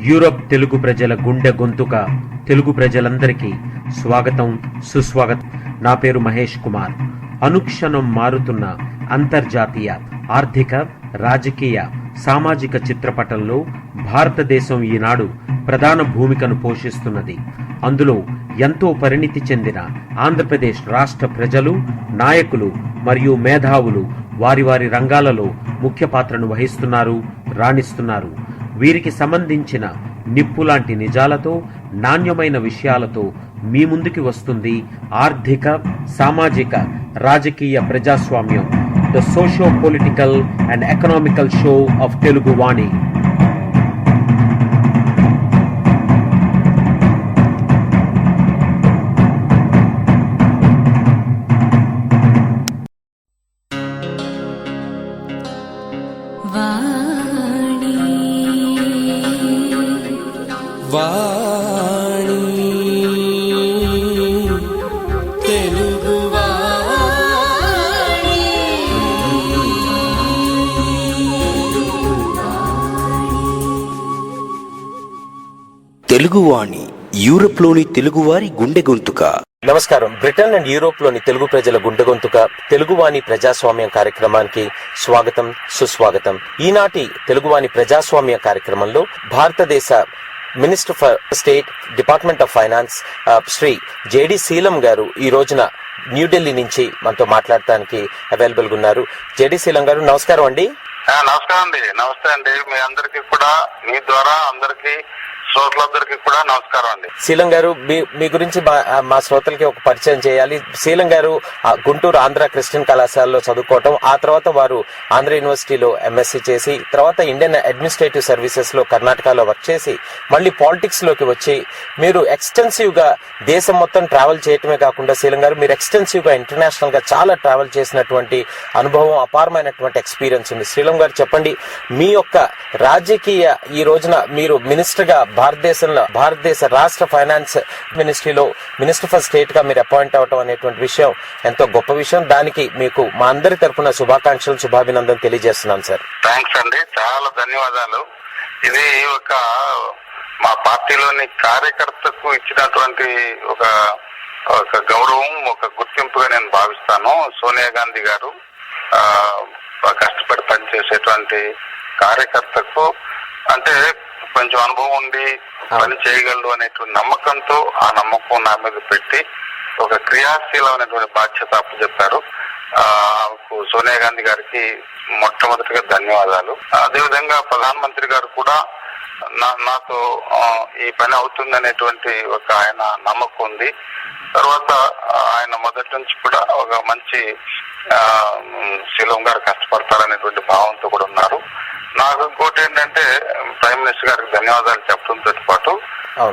Europe Telugu ప్రజల గుండె గొంతుక తెలుగు ప్రజలందరికీ స్వాగతం, సుస్వాగతం. నా పేరు మహేష్ కుమార్. అనుక్షణం మారుతున్న అంతర్జాతీయ ఆర్థిక, రాజకీయ, సామాజిక చిత్రపటంలో భారతదేశం ఈనాడు ప్రధాన భూమికను పోషిస్తున్నది. అందులో ఎంతో పరిణితి చెందిన ఆంధ్రప్రదేశ్ రాష్ట్ర ప్రజలు, నాయకులు మరియు మేధావులు వారి వారి రంగాలలో ముఖ్య పాత్రను వహిస్తున్నారు, రాణిస్తున్నారు. వీరికి సంబంధించిన నిప్పులాంటి నిజాలతో, నాణ్యమైన విషయాలతో మీ ముందుకి వస్తుంది ఆర్థిక, సామాజిక, రాజకీయ ప్రజాస్వామ్యం, the socio political and economical show of Telugu Vani. Teluguvani, యూరోప్లోని తెలుగువారి గుండె గొంతుక. నమస్కారం. బ్రిటన్ అండ్ యూరోప్ లోని తెలుగు ప్రజల గుండె గొంతుక తెలుగువాణి ప్రజాస్వామ్యం కార్యక్రమానికి స్వాగతం, సుస్వాగతం. ఈనాటి తెలుగువాణి ప్రజాస్వామ్య కార్యక్రమంలో భారతదేశ minister for state, department of finance Shri JD Seelam గారు ఈ రోజున న్యూఢిల్లీ నుంచి మనతో మాట్లాడటానికి అవైలబుల్ గా ఉన్నారు. జేడి శీలం గారు, నమస్కారం అండి. నమస్కారం అండి. నమస్తే అండి. మీ అందరికి కూడా, మీ ద్వారా అందరికి, శ్రోతలందరికీ కూడా నమస్కారం అండి. శీలం గారు, మీ గురించి మా శ్రోతలకి ఒక పరిచయం చేయాలి. శీలం గారు గుంటూరు ఆంధ్ర క్రిస్టియన్ కళాశాలలో చదువుకోవటం, ఆ తర్వాత వారు ఆంధ్ర యూనివర్సిటీలో ఎంఎస్సీ చేసి, తర్వాత ఇండియన్ అడ్మినిస్ట్రేటివ్ సర్వీసెస్ లో కర్ణాటకలో వర్క్ చేసి, మళ్ళీ పాలిటిక్స్ లోకి వచ్చి మీరు ఎక్స్టెన్సివ్ గా దేశం మొత్తం ట్రావెల్ చేయటమే కాకుండా శీలం గారు మీరు ఎక్స్టెన్సివ్ గా ఇంటర్నేషనల్ గా చాలా ట్రావెల్ చేసినటువంటి అనుభవం, అపారమైనటువంటి ఎక్స్పీరియన్స్ ఉంది. శీలం గారు చెప్పండి, మీ యొక్క రాజకీయ ఈ రోజున మీరు మినిస్టర్ గా భారతదేశ రాష్ట్ర ఫైనాన్స్ మినిస్ట్రీలో మినిస్టర్ ఫర్ స్టేట్ గా మీరు అపాయింట్ అవటం అనేటువంటి విషయం ఎంతో గొప్ప విషయం. దానికి మీకు మా అందరి తరఫున శుభాకాంక్షలు, శుభాభినందనలు తెలియజేస్తున్నాను సార్. థ్యాంక్స్ అండి, చాలా ధన్యవాదాలు. ఇది ఒక మా పార్టీలోని కార్యకర్తకు ఇచ్చినటువంటి ఒక గౌరవం, ఒక గుర్తింపుగా నేను భావిస్తాను. సోనియా గాంధీ గారు కష్టపడి పనిచేసేటువంటి కార్యకర్తకు అంటే కొంచెం అనుభవం ఉండి పని చేయగలడు అనేటువంటి నమ్మకంతో ఆ నమ్మకం నా మీద పెట్టి ఒక క్రియాశీలమైనటువంటి బాధ్యత అప్పచెప్పారు. సోనియా గాంధీ గారికి మొట్టమొదటిగా ధన్యవాదాలు. అదేవిధంగా ప్రధానమంత్రి గారు కూడా నాతో ఈ పని అవుతుందనేటువంటి ఒక ఆయన నమ్మకం ఉంది. తర్వాత ఆయన మొదటి నుంచి కూడా ఒక మంచి శీలం గారు కష్టపడతారనేటువంటి భావంతో కూడా ఉన్నారు. నాకు ఇంకోటి ఏంటంటే ప్రైమ్ మినిస్టర్ గారికి ధన్యవాదాలు చెప్పడంతో పాటు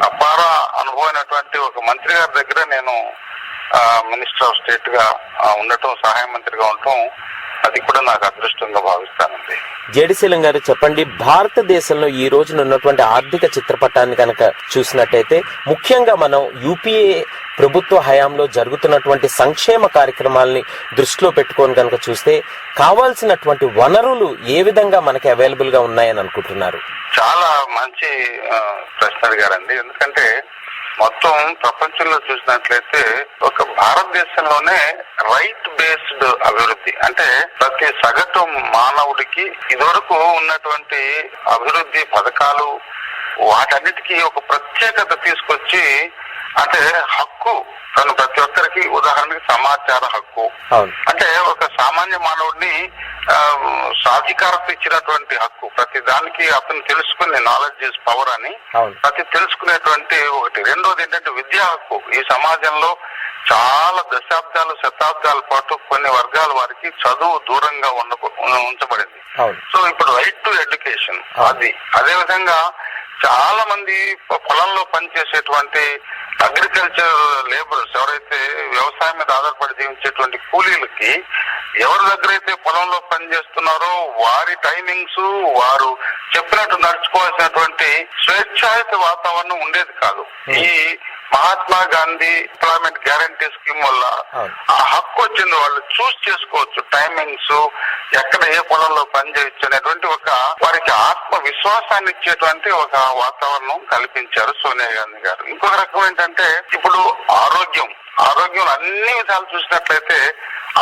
అపార అనుభవమైనటువంటి ఒక మంత్రి గారి దగ్గర నేను మినిస్టర్ ఆఫ్ స్టేట్ గా ఉండటం, సహాయ మంత్రిగా ఉండటం, అది కూడా నాకు అదృష్టంగా భావిస్తానండి. జేడి శీలం గారు చెప్పండి, భారతదేశంలో ఈ రోజున ఉన్నటువంటి ఆర్థిక చిత్రపటాన్ని కనుక చూసినట్టయితే ముఖ్యంగా మనం యూపీఏ ప్రభుత్వ హయాంలో జరుగుతున్నటువంటి సంక్షేమ కార్యక్రమాలని దృష్టిలో పెట్టుకొని కనుక చూస్తే కావాల్సినటువంటి వనరులు ఏ విధంగా మనకి అవైలబుల్ గా ఉన్నాయని అనుకుంటున్నారు? చాలా మంచి ప్రశ్న అడిగారండి. ఎందుకంటే మొత్తం ప్రపంచంలో చూసినట్లయితే ఒక భారతదేశంలోనే రైట్ బేస్డ్ అభివృద్ధి, అంటే ప్రతి సగటు మానవుడికి ఇదివరకు ఉన్నటువంటి అభివృద్ధి పథకాలు వాటన్నిటికీ ఒక ప్రత్యేకత తీసుకొచ్చి, అంటే హక్కు తను ప్రతి ఒక్కరికి, ఉదాహరణకి సమాచార హక్కు అంటే ఒక సామాన్య మానవుడిని సాధికారత ఇచ్చినటువంటి హక్కు, ప్రతి దానికి అతను తెలుసుకునే నాలెడ్జ్ ఇస్ పవర్ అని ప్రతి తెలుసుకునేటువంటి ఒకటి. రెండోది ఏంటంటే విద్యా హక్కు. ఈ సమాజంలో చాలా దశాబ్దాలు, శతాబ్దాల పాటు కొన్ని వర్గాల వారికి చదువు దూరంగా ఉంచబడింది. సో ఇప్పుడు రైట్ టు ఎడ్యుకేషన్ అది. అదేవిధంగా చాలా మంది పొలంలో పనిచేసేటువంటి అగ్రికల్చర్ లేబరర్స్, ఎవరైతే వ్యవసాయం మీద ఆధారపడి జీవించేటువంటి కూలీలకి ఎవరి దగ్గరైతే పొలంలో పనిచేస్తున్నారో వారి టైమింగ్స్, వారు చెప్పినట్టు నడుచుకోవాల్సినటువంటి స్వేచ్ఛాయుత వాతావరణం ఉండేది కాదు. ఈ Mahatma Gandhi employment guarantee scheme వల్ల ఆ హక్కు వచ్చింది. వాళ్ళు చూస్ చేసుకోవచ్చు టైమింగ్స్, ఎక్కడ ఏ పొలంలో పనిచేయచ్చు అనేటువంటి ఒక వారికి ఆత్మ విశ్వాసాన్ని ఇచ్చేటువంటి ఒక వాతావరణం కల్పించారు సోనియా గాంధీ గారు. ఇంకొక రకం ఏంటంటే ఇప్పుడు ఆరోగ్యం అన్ని విధాలు చూసినట్లయితే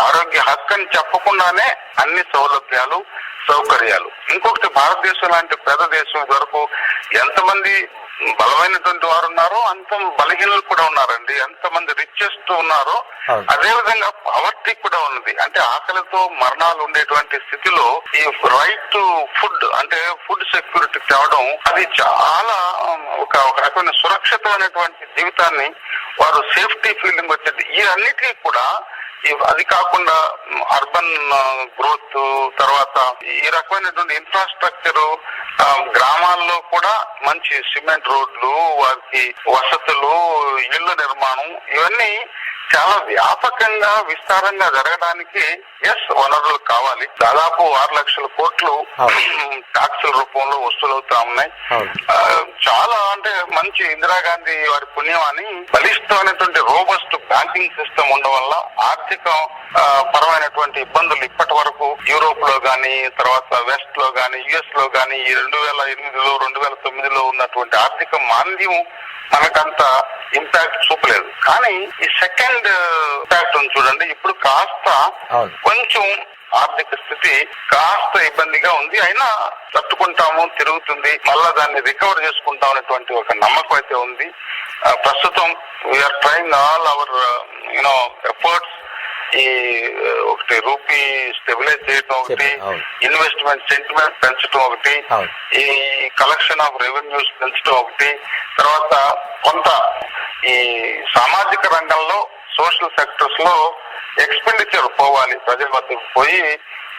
ఆరోగ్య హక్కు అని చెప్పకుండానే అన్ని సౌలభ్యాలు సౌకర్యాలు. ఇంకొకటి భారతదేశం లాంటి పెద్ద దేశం వరకు ఎంతమంది బలమైనటువంటి వారు ఉన్నారో అంత బలహీనలు కూడా ఉన్నారండి. ఎంతమంది రిచెస్ట్ ఉన్నారో అదే విధంగా పవర్టీ కూడా ఉన్నది. అంటే ఆకలితో మరణాలు ఉండేటువంటి స్థితిలో ఈ రైట్ టు ఫుడ్ అంటే ఫుడ్ సెక్యూరిటీ తేవడం అది చాలా ఒక రకమైన సురక్షితమైనటువంటి జీవితాన్ని వారు సేఫ్టీ ఫీలింగ్ వచ్చేది. ఈ అన్నిటికీ కూడా అది కాకుండా అర్బన్ గ్రోత్, తర్వాత ఈ రకమైనటువంటి ఇన్ఫ్రాస్ట్రక్చర్, గ్రామాల్లో కూడా మంచి సిమెంట్ రోడ్లు, వారికి వసతులు, ఇళ్ల నిర్మాణం ఇవన్నీ చాలా వ్యాపకంగా విస్తారంగా జరగడానికి వనరులు కావాలి. దాదాపు 6 లక్షల కోట్లు ట్యాక్సుల రూపంలో వసూలవుతా ఉన్నాయి. చాలా అంటే మంచి ఇందిరాగాంధీ వారి పుణ్యం అని బలిష్టమైనటువంటి రోబస్ట్ బ్యాంకింగ్ సిస్టమ్ ఉండడం వల్ల ఆర్థిక పరమైనటువంటి ఇబ్బందులు ఇప్పటి వరకు యూరోప్ లో గానీ, తర్వాత వెస్ట్ లో గానీ, యుఎస్ లో గానీ 2008లో 2009లో ఉన్నటువంటి ఆర్థిక మాంద్యం మనకంత ఇంపాక్ట్ చూపలేదు. కానీ ఈ సెకండ్ ఇంపాక్ట్ ఉంది చూడండి, ఇప్పుడు కాస్త కొంచెం ఆర్థిక స్థితి కాస్త ఇబ్బందిగా ఉంది. అయినా తట్టుకుంటాము, తిరుగుతుంది, మళ్ళా దాన్ని రికవర్ చేసుకుంటాం అనేటువంటి ఒక నమ్మకం అయితే ఉంది. ప్రస్తుతం we're trying all our efforts. ఈ ఒకటి రూపీ స్టెబిలైజ్ చేయడం ఒకటి, ఇన్వెస్ట్మెంట్ సెంటిమెంట్ పెంచడం ఒకటి, ఈ కలెక్షన్ ఆఫ్ రెవెన్యూస్ పెంచడం ఒకటి, తర్వాత కొంత ఈ సామాజిక రంగంలో సోషల్ సెక్టర్స్ లో ఎక్స్పెండిచర్ పోవాలి, ప్రజల వద్దకు పోయి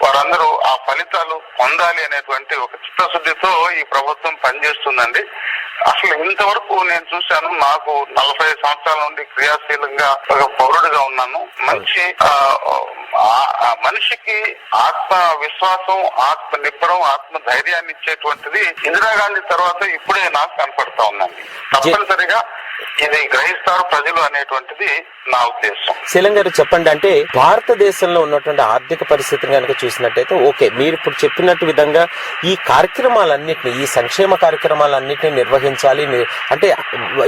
వారందరూ ఆ ఫలితాలు పొందాలి అనేటువంటి ఒక చిత్తశుద్ధితో ఈ ప్రభుత్వం పనిచేస్తుందండి. అసలు ఇంతవరకు నేను చూశాను, నాకు 40 సంవత్సరాల నుండి క్రియాశీలంగా ఒక పౌరుడిగా ఉన్నాను. మనిషికి ఆత్మ విశ్వాసం, ఆత్మ నిబ్బరం, ఆత్మ ధైర్యాన్ని ఇచ్చేటువంటిది ఇందిరాగాంధీ తర్వాత ఇప్పుడే నాకు కనపడతా ఉందండి. తప్పనిసరిగా ఇది గ్రహిస్తారు ప్రజలు అనేటువంటిది నా ఉద్దేశం. శీలం గారు చెప్పండి, అంటే భారతదేశంలో ఉన్నటువంటి ఆర్థిక పరిస్థితిని కనుక చూసినట్టయితే ఓకే, మీరు ఇప్పుడు చెప్పినట్టు విధంగా ఈ కార్యక్రమాలన్నింటినీ, ఈ సంక్షేమ కార్యక్రమాలన్నింటినీ నిర్వహించాలి. అంటే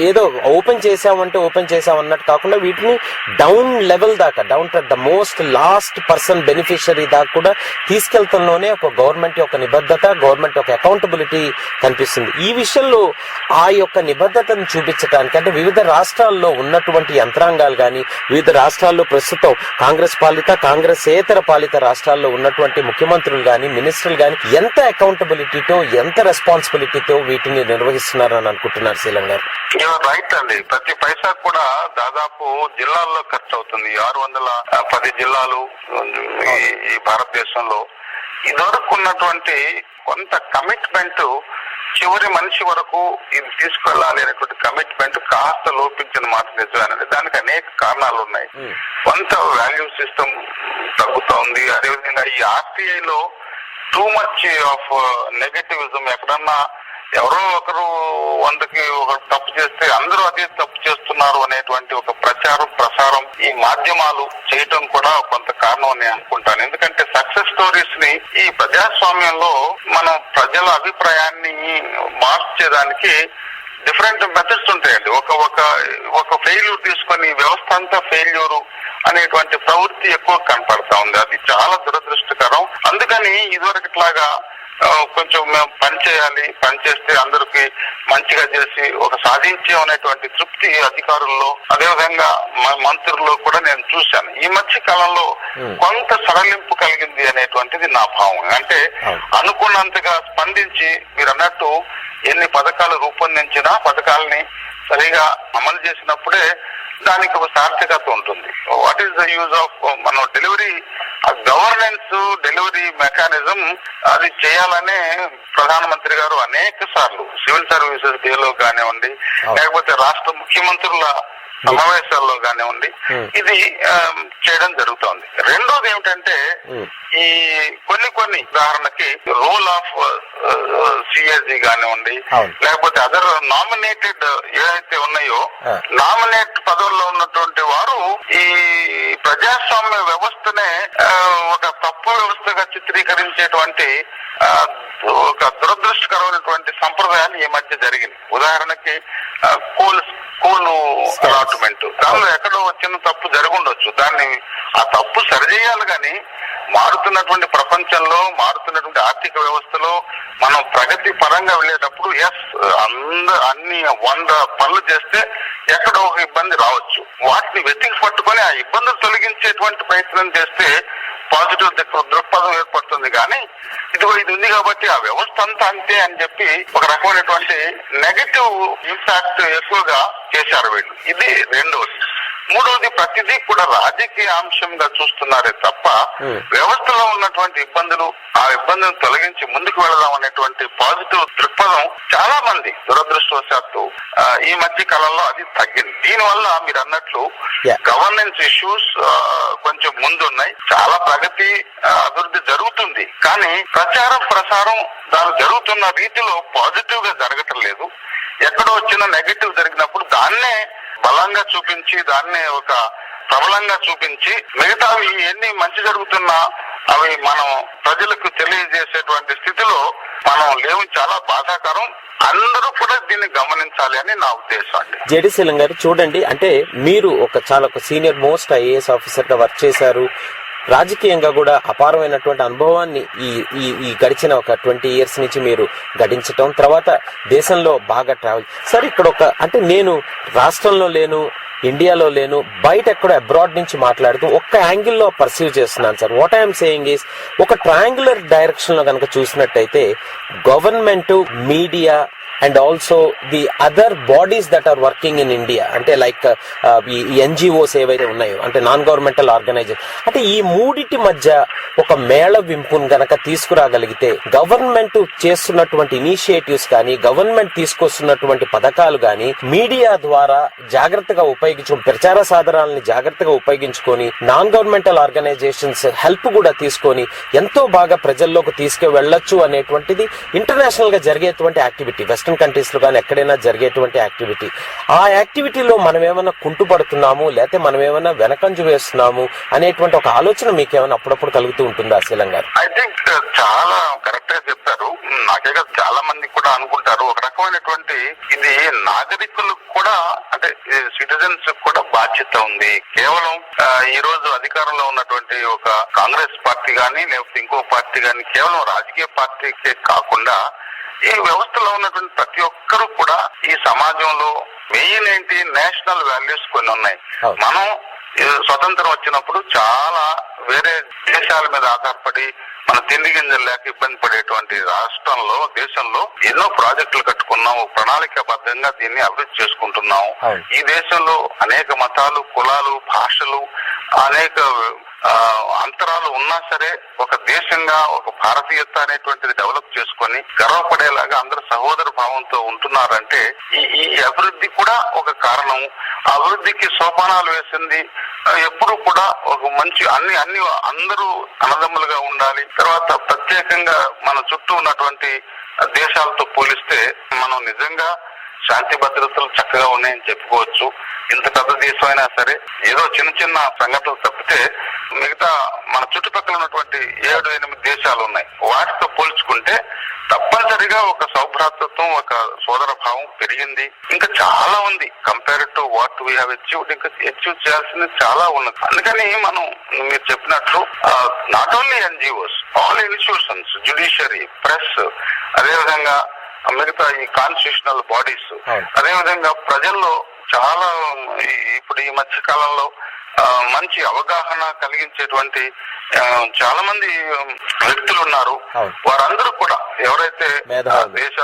ఏదో ఓపెన్ చేసాం అన్నట్టు కాకుండా వీటిని డౌన్ లెవెల్ దాకా, down to the most last person beneficiary దాకా కూడా తీసుకెళ్తంలోనే ఒక గవర్నమెంట్ యొక్క నిబద్ధత, గవర్నమెంట్ యొక్క అకౌంటబిలిటీ కనిపిస్తుంది. ఈ విషయంలో ఆ యొక్క నిబద్ధతను చూపించడానికి అంటే వివిధ రాష్ట్రాల్లో ఉన్నటువంటి యంత్రాంగాలు కానీ, వివిధ రాష్ట్రాల్లో ప్రస్తుతం కాంగ్రెసేతర పాలిత రాష్ట్రాల్లో ఉన్నటువంటి ముఖ్యమంత్రులు కానీ, మినిస్టర్లు కానీ ఎంత అకౌంటబిలిటీతో, ఎంత రెస్పాన్సిబిలిటీతో వీటిని నిర్వహిస్తున్నారని అనుకుంటున్నారు శీలం గారు? రైట్ అండి. ప్రతి పైసా కూడా దాదాపు జిల్లాల్లో ఖర్చు అవుతుంది. 610 జిల్లాలు ఈ భారతదేశంలో. ఇదివరకు ఉన్నటువంటి కొంత కమిట్మెంట్ చివరి మనిషి వరకు ఇది తీసుకెళ్లాలి అనేటువంటి కమిట్మెంట్ కాస్త లోపించిన మాట నిజమేనండి. దానికి అనేక కారణాలు ఉన్నాయి. కొంత వాల్యూ సిస్టమ్ తగ్గుతా ఉంది. అదేవిధంగా ఈ ఆర్టీఐలో టూ మచ్ ఆఫ్ నెగటివిజం, ఎక్కడన్నా ఎవరో ఒకరు 100కి ఒకరు తప్పు చేస్తే అందరూ అదే తప్పు చేస్తున్నారు అనేటువంటి ఒక ప్రసారం ఈ మాధ్యమాలు చేయటం కూడా కొంత కారణం అని అనుకుంటాను. ఎందుకంటే సక్సెస్ స్టోరీస్ ని ఈ ప్రజాస్వామ్యంలో మనం ప్రజల అభిప్రాయాన్ని మార్చేదానికి డిఫరెంట్ మెథడ్స్ ఉంటాయండి. ఒక ఫెయిల్యూర్ తీసుకొని వ్యవస్థ అంతా ఫెయిల్యూర్ అనేటువంటి ప్రవృత్తి ఎక్కువ కనపడతా ఉంది. అది చాలా దురదృష్టకరం. అందుకని ఇదివరకు ఇట్లాగా కొంచెం మేము పనిచేస్తే అందరికి మంచిగా చేసి ఒక సాధించాం అనేటువంటి తృప్తి అధికారుల్లో, అదేవిధంగా మంత్రుల్లో కూడా నేను చూశాను. ఈ మధ్య కాలంలో కొంత సడలింపు కలిగింది అనేటువంటిది నా భావం. అంటే అనుకున్నంతగా స్పందించి మీరు అన్నట్టు ఎన్ని పథకాలు రూపొందించినా పథకాలని సరిగా అమలు చేసినప్పుడే దానికి ఒక సార్థకత ఉంటుంది. What is the use of మన డెలివరీ గవర్నెన్స్, డెలివరీ మెకానిజం అది చేయాలనే ప్రధానమంత్రి గారు అనేక సార్లు సివిల్ సర్వీసెస్ డేలో కానివ్వండి, లేకపోతే రాష్ట్ర ముఖ్యమంత్రుల సమావేశాల్లో కానివ్వండి, ఇది చేయడం జరుగుతోంది. రెండోది ఏమిటంటే ఈ కొన్ని ఉదాహరణకి రోల్ ఆఫ్ సిఎస్జి కానివ్వండి, లేకపోతే అదర్ నామినేటెడ్ ఏదైతే ఉన్నాయో నామినేట్ పదవుల్లో ఉన్నటువంటి వారు ఈ ప్రజాస్వామ్య వ్యవస్థనే ఒక తప్పు వ్యవస్థగా చిత్రీకరించేటువంటి ఒక దురదృష్టకరమైనటువంటి సంప్రదాయాలు ఈ మధ్య జరిగింది. ఉదాహరణకి కోలు అలాట్మెంట్, దానిలో ఎక్కడో చిన్న తప్పు జరుగుండొచ్చు, దాన్ని ఆ తప్పు సరిచేయాలి. కానీ మారుతున్నటువంటి ప్రపంచంలో, మారుతున్నటువంటి ఆర్థిక వ్యవస్థలో మనం ప్రగతి పరంగా వెళ్ళేటప్పుడు అన్ని 100 పనులు చేస్తే ఎక్కడో ఒక ఇబ్బంది రావచ్చు. వాటిని వెతికి పట్టుకొని ఆ ఇబ్బందులు తొలగించేటువంటి ప్రయత్నం చేస్తే పాజిటివ్ దృక్పథం ఏర్పడుతుంది. కానీ ఇది ఉంది కాబట్టి ఆ వ్యవస్థ అంతా అంతే అని చెప్పి ఒక రకమైనటువంటి నెగటివ్ ఇంపాక్ట్ ఎక్కువగా చేశారు వీళ్ళు. ఇది రెండోది. మూడవది, ప్రతిదీ కూడా రాజకీయ అంశంగా చూస్తున్నారే తప్ప వ్యవస్థలో ఉన్నటువంటి ఇబ్బందులు, ఆ ఇబ్బందులను తొలగించి ముందుకు వెళదాం అనేటువంటి పాజిటివ్ దృక్పథం చాలా మంది దురదృష్టవశాత్తు ఈ మధ్య కాలంలో అది తగ్గింది. దీనివల్ల మీరు అన్నట్లు గవర్నెన్స్ ఇష్యూస్ కొంచెం ముందున్నాయి. చాలా ప్రగతి, అభివృద్ధి జరుగుతుంది. కానీ ప్రసారం దాని జరుగుతున్న రీతిలో పాజిటివ్ గా జరగటం లేదు. ఎక్కడో వచ్చిన నెగటివ్ జరిగినప్పుడు దాన్నే బలంగా చూపించి, దాన్నే ఒక ప్రబలంగా చూపించి, మిగతావి ఎన్ని మంచి జరుగుతున్నా అవి మనం ప్రజలకు తెలియజేసేటువంటి స్థితిలో మనం లేవు. చాలా బాధాకరం. అందరూ కూడా దీన్ని గమనించాలి అని నా ఉద్దేశం అండి. జేడి శీలం గారు, చూడండి, అంటే మీరు చాలా సీనియర్ మోస్ట్ ఐఏఎస్ ఆఫీసర్ గా వర్క్ చేశారు. రాజకీయంగా కూడా అపారమైనటువంటి అనుభవాన్ని ఈ గడిచిన ఒక 20 years నుంచి మీరు గడించటం, తర్వాత దేశంలో బాగా ట్రావెల్. సార్, ఇక్కడ అంటే నేను రాష్ట్రంలో లేను, ఇండియాలో లేను, బయట ఎక్కడో అబ్రాడ్ నుంచి మాట్లాడుతూ ఒక్క యాంగిల్లో పర్సీవ్ చేస్తున్నాను sir. What I'm saying is, ఒక ట్రయాంగులర్ డైరెక్షన్ లో కనుక చూసినట్టయితే government, media and also the other bodies that are working in India, అంటే లైక్ ఈ ఎన్జిఓస్ ఏవైతే ఉన్నాయో, అంటే నాన్ గవర్నమెంటల్ ఆర్గనైజేషన్, అంటే ఈ మూడిటి మధ్య ఒక మేళవింపును గనక తీసుకురాగలిగితే గవర్నమెంట్ చేస్తున్నటువంటి ఇనిషియేటివ్స్ కానీ, గవర్నమెంట్ తీసుకొస్తున్నటువంటి పథకాలు కానీ మీడియా ద్వారా జాగ్రత్తగా ప్రచార సాధనాలని జాగ్రత్తగా ఉపయోగించుకొని, నాన్ గవర్నమెంటల్ ఆర్గనైజేషన్స్ హెల్ప్ కూడా తీసుకొని ఎంతో బాగా ప్రజల్లోకి తీసుకువెళ్లొచ్చు అనేటువంటిది ఇంటర్నేషనల్ గా జరిగేటువంటి యాక్టివిటీ. వెస్టర్న్ కంట్రీస్ లో కానీ ఎక్కడైనా జరిగేటువంటి యాక్టివిటీ. ఆ యాక్టివిటీలో మనం ఏమైనా కుంటుపడుతున్నాము, లేకపోతే మనం ఏమైనా వెనకంజు వేస్తున్నాము అనేటువంటి ఒక ఆలోచన మీకేమైనా అప్పుడప్పుడు కలుగుతూ ఉంటుందా శీలం గారు? ఐ థింక్ చాలా కరెక్ట్ గా చెప్పారు. నాకే కాదు, చాలా మంది కూడా అనుకుంటారు. ఒక రకమైనటువంటి ఇది నాగరికులకు కూడా, అంటే సిటిజన్స్ కూడా బాధ్యత ఉంది. కేవలం ఈ రోజు అధికారంలో ఉన్నటువంటి ఒక కాంగ్రెస్ పార్టీ గాని, లేకపోతే ఇంకో పార్టీ గాని, కేవలం రాజకీయ పార్టీకే కాకుండా ఈ వ్యవస్థలో ఉన్నటువంటి ప్రతి ఒక్కరూ కూడా ఈ సమాజంలో మెయిన్ ఏంటి, నేషనల్ వాల్యూస్ కొన్ని ఉన్నాయి. మనం స్వతంత్రం వచ్చినప్పుడు చాలా వేరే దేశాల మీద ఆధారపడి మన తిండి గింజలు లేక ఇబ్బంది పడేటువంటి దేశంలో ఎన్నో ప్రాజెక్టులు కట్టుకున్నాం, ప్రణాళికాబద్ధంగా దీన్ని అభివృద్ధి చేసుకుంటున్నాం. ఈ దేశంలో అనేక మతాలు, కులాలు, భాషలు, అనేక అంతరాలు ఉన్నా సరే ఒక దేశంగా ఒక భారతీయత అనేటువంటిది డెవలప్ చేసుకొని గర్వపడేలాగా అందరూ సహోదర భావంతో ఉంటున్నారంటే ఈ అభివృద్ధి కూడా ఒక కారణం. అభివృద్ధికి సోపానాలు వేసింది ఎప్పుడు కూడా ఒక మంచి అందరూ అన్నదమ్ములుగా ఉండాలి. తర్వాత ప్రత్యేకంగా మన చుట్టూ ఉన్నటువంటి దేశాలతో పోలిస్తే మనం నిజంగా శాంతి భద్రతలు చక్కగా ఉన్నాయని చెప్పుకోవచ్చు. ఇంత పెద్ద దేశం అయినా సరే ఏదో చిన్న చిన్న సంఘటనలు తప్పితే మిగతా మన చుట్టుపక్కల ఉన్నటువంటి 7-8 దేశాలు ఉన్నాయి. వాటితో పోల్చుకుంటే తప్పనిసరిగా ఒక సౌభ్రాతృత్వం, ఒక సోదర భావం పెరిగింది. ఇంకా చాలా ఉంది compare to what we have achieved. ఇంకా అచీవ్ చేయాల్సింది చాలా ఉన్నది. అందుకని మనం మీరు చెప్పినట్లు not only NGOs, all institutions, judiciary, press, అదేవిధంగా మిగతా ఈ కాన్స్టిట్యూషనల్ బాడీస్, అదేవిధంగా ప్రజల్లో చాలా ఇప్పుడు ఈ మధ్య కాలంలో మంచి అవగాహన కలిగించేటువంటి చాలా మంది వ్యక్తులు ఉన్నారు. వారందరూ కూడా ఎవరైతే దేశ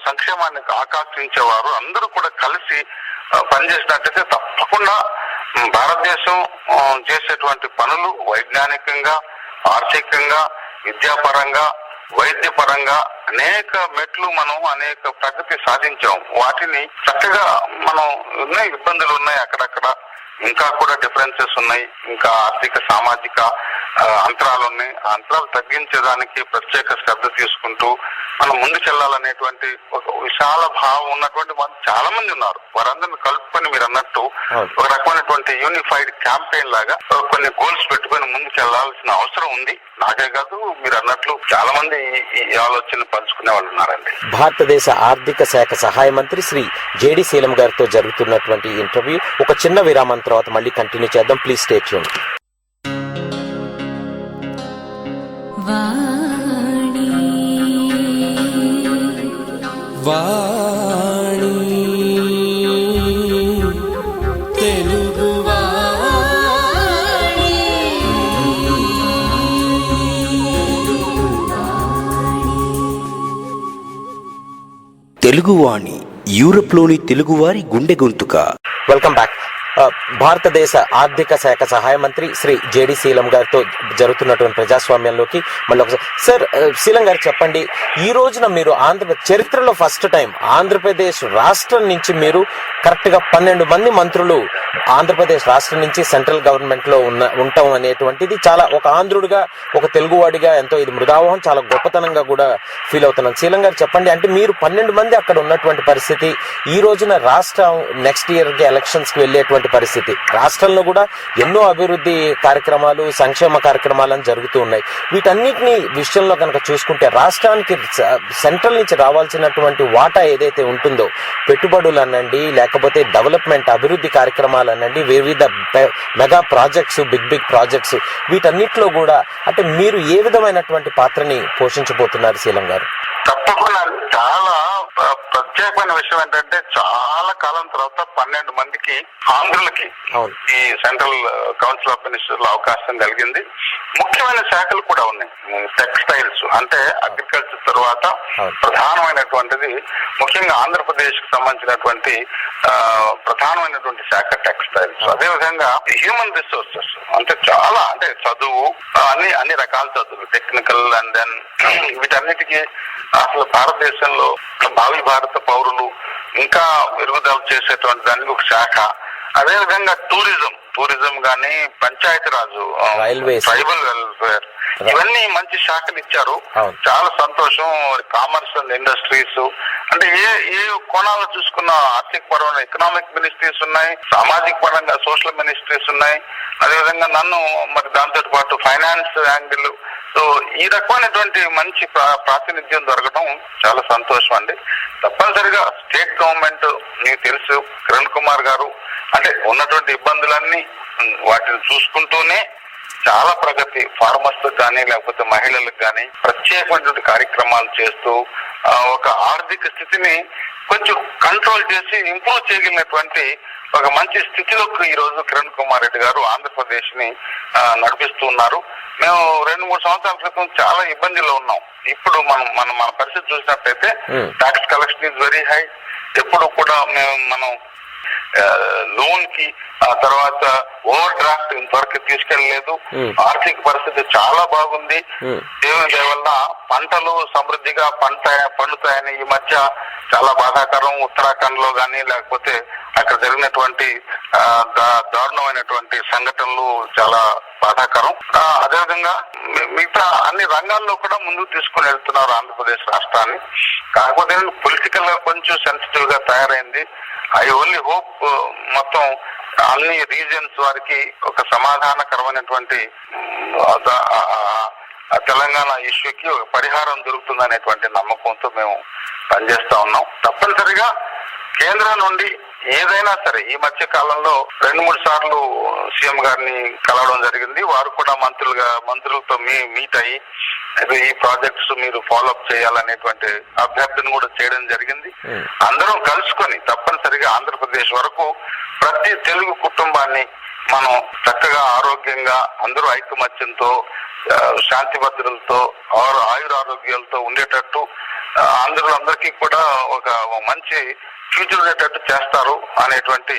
సంక్షేమాన్ని ఆకాంక్షించేవారు అందరూ కూడా కలిసి పనిచేసినట్టయితే తప్పకుండా భారతదేశం చేసేటువంటి పనులు వైజ్ఞానికంగా, ఆర్థికంగా, విద్యాపరంగా, వైద్యపరంగా అనేక మెట్లు మనం అనేక ప్రగతి సాధించాం. వాటిని చక్కగా మనం ఉన్నాయి, ఇబ్బందులు ఉన్నాయి అక్కడక్కడ, ఇంకా కూడా డిఫరెన్సెస్ ఉన్నాయి, ఇంకా ఆర్థిక సామాజిక అంతరాలు ఉన్నాయి. ఆ అంతరాలు తగ్గించేదానికి ప్రత్యేక శ్రద్ధ తీసుకుంటూ మనం ముందుకెళ్లాలనేటువంటి ఒక విశాల భావం ఉన్నటువంటి చాలా మంది ఉన్నారు. వారందరిని కలుపుకొని మీరు అన్నట్టు ఒక రకమైనటువంటి యూనిఫైడ్ క్యాంపెయిన్ లాగా కొన్ని గోల్స్ పెట్టుకొని ముందుకెళ్లాల్సిన అవసరం ఉంది. నాకే కాదు, మీరు అన్నట్లు చాలా మంది ఈ ఆలోచనలు పంచుకునే వాళ్ళు ఉన్నారండి. భారతదేశ ఆర్థిక శాఖ సహాయ మంత్రి శ్రీ జేడి శీలం గారితో జరుగుతున్నటువంటి ఇంటర్వ్యూ ఒక చిన్న విరామం తర్వాత మళ్ళీ కంటిన్యూ చేద్దాం. Please stay tuned. Vani Telugu Teluguvani యూరప్లోని తెలుగువారి గుండె గొంతుక. Welcome back. భారతదేశ ఆర్థిక శాఖ సహాయ మంత్రి శ్రీ జేడి శీలం గారితో జరుగుతున్నటువంటి ప్రజాస్వామ్యంలోకి మళ్ళీ ఒకసారి. సార్, శీలం గారు చెప్పండి, ఈ రోజున మీరు చరిత్రలో ఫస్ట్ టైం ఆంధ్రప్రదేశ్ రాష్ట్రం నుంచి మీరు కరెక్ట్ గా 12 మంది మంత్రులు ఆంధ్రప్రదేశ్ రాష్ట్రం నుంచి సెంట్రల్ గవర్నమెంట్ లో ఉండటం అనేటువంటిది చాలా ఒక ఆంధ్రుడిగా, ఒక తెలుగువాడిగా ఎంతో ఇది మృదావహం, చాలా గొప్పతనంగా కూడా ఫీల్ అవుతున్నాను. శీలం గారు చెప్పండి, అంటే మీరు 12 మంది అక్కడ ఉన్నటువంటి పరిస్థితి, ఈ రోజున రాష్ట్రం నెక్స్ట్ ఇయర్ కి ఎలక్షన్స్ కి వెళ్ళేటువంటి పరిస్థితి, రాష్ట్రంలో కూడా ఎన్నో అభివృద్ధి కార్యక్రమాలు, సంక్షేమ కార్యక్రమాలను జరుగుతూ ఉన్నాయి. వీటన్నిటిని విషయంలో కనుక చూసుకుంటే రాష్ట్రానికి సెంట్రల్ నుంచి రావాల్సినటువంటి వాటా ఏదైతే ఉంటుందో, పెట్టుబడులు అనండి, లేకపోతే డెవలప్మెంట్ అభివృద్ధి కార్యక్రమాలు అనండి, వివిధ మెగా ప్రాజెక్ట్స్, బిగ్ ప్రాజెక్ట్స్, వీటన్నిటిలో కూడా అంటే మీరు ఏ విధమైనటువంటి పాత్రని పోషించబోతున్నారు శీలం గారు? తప్పకుండా. చాలా ప్రత్యేకమైన విషయం ఏంటంటే చాలా కాలం తర్వాత 12 మందికి ఆంధ్రులకి ఈ సెంట్రల్ కౌన్సిల్ ఆఫ్ మినిస్టర్స్ అవకాశం కలిగింది. ముఖ్యమైన శాఖలు కూడా ఉన్నాయి. టెక్స్టైల్స్ అంటే అగ్రికల్చర్ తర్వాత ప్రధానమైనటువంటిది ముఖ్యంగా ఆంధ్రప్రదేశ్ కి సంబంధించినటువంటి ప్రధానమైనటువంటి శాఖ టెక్స్టైల్స్. అదేవిధంగా హ్యూమన్ రిసోర్సెస్ అంటే చాలా అంటే చదువు, అన్ని రకాల చదువులు, టెక్నికల్ అండ్ దెన్ వీటన్నిటికీ అసలు భారతదేశంలో భావి భారత పౌరులు ఇంకా మెరుగుదల చేసేటువంటి దానికి ఒక శాఖ. అదేవిధంగా టూరిజం గానీ, పంచాయతీరాజు, ట్రైబల్ వెల్ఫేర్, ఇవన్నీ మంచి శాఖలు ఇచ్చారు. చాలా సంతోషం. కామర్స్ అండ్ ఇండస్ట్రీస్ అంటే ఏ కోణాలు చూసుకున్న ఆర్థిక పరమైన ఎకనామిక్ మినిస్ట్రీస్ ఉన్నాయి, సామాజిక పరంగా సోషల్ మినిస్ట్రీస్ ఉన్నాయి. అదేవిధంగా నన్ను మరి దాంతో పాటు ఫైనాన్స్ యాంగిల్. సో ఈ రకమైనటువంటి మంచి ప్రాతినిధ్యం దొరకడం చాలా సంతోషం అండి. తప్పనిసరిగా స్టేట్ గవర్నమెంట్, మీకు తెలుసు కిరణ్ కుమార్ గారు అంటే ఉన్నటువంటి ఇబ్బందులన్నీ వాటిని చూసుకుంటూనే చాలా ప్రగతి, ఫార్మర్స్ కానీ లేకపోతే మహిళలకు కానీ ప్రత్యేకమైనటువంటి కార్యక్రమాలు చేస్తూ ఒక ఆర్థిక స్థితిని కొంచెం కంట్రోల్ చేసి ఇంప్రూవ్ చేయగలిగినటువంటి ఒక మంచి స్థితిలోకి ఈ రోజు కిరణ్ కుమార్ రెడ్డి గారు ఆంధ్రప్రదేశ్ ని నడిపిస్తూ ఉన్నారు. మేము 2-3 సంవత్సరాల క్రితం చాలా ఇబ్బందుల్లో ఉన్నాం. ఇప్పుడు మన పరిస్థితి చూసినట్లయితే tax collection is very high. ఎప్పుడు కూడా మనం లోన్ కి ఆ తర్వాత ఓవర్ డ్రాఫ్ట్ ఇంతవరకు తీసుకెళ్లలేదు. ఆర్థిక పరిస్థితి చాలా బాగుంది. దేవుని దయ వల్ల పంటలు సమృద్ధిగా పండుతాయని ఈ మధ్య చాలా బాధాకరం. ఉత్తరాఖండ్ లో గానీ లేకపోతే అక్కడ జరిగినటువంటి దారుణమైనటువంటి సంఘటనలు చాలా బాధాకరం. అదేవిధంగా మిగతా అన్ని రంగాల్లో కూడా ముందుకు తీసుకుని వెళ్తున్నారు ఆంధ్రప్రదేశ్ రాష్ట్రాన్ని. కాకపోతే పొలిటికల్ గా కొంచెం సెన్సిటివ్ గా తయారైంది. ఐ ఓన్లీ హోప్ మొత్తం అన్ని రీజియన్స్ వారికి ఒక సమాధానకరమైనటువంటి తెలంగాణ ఇష్యూకి ఒక పరిహారం దొరుకుతుందనేటువంటి నమ్మకంతో మేము పనిచేస్తా ఉన్నాం. తప్పనిసరిగా కేంద్రం నుండి ఏదైనా సరే ఈ మధ్య కాలంలో 2-3 సార్లు సీఎం గారిని కలవడం జరిగింది. వారు కూడా మంత్రులతో మీట్ అయ్యి ఈ ప్రాజెక్ట్స్ మీరు ఫాలోఅప్ చేయాలనేటువంటి అభ్యర్థన కూడా చేయడం జరిగింది. అందరం కలుసుకొని తప్పనిసరిగా ఆంధ్రప్రదేశ్ వరకు ప్రతి తెలుగు కుటుంబాన్ని మనం చక్కగా ఆరోగ్యంగా అందరూ ఐకమత్యంతో శాంతి భద్రతలతో ఆయురారోగ్యాలతో ఉండేటట్టు ఆంధ్రులందరికీ కూడా ఒక మంచి ఫ్యూచర్ ఉండేటట్టు చేస్తారు అనేటువంటి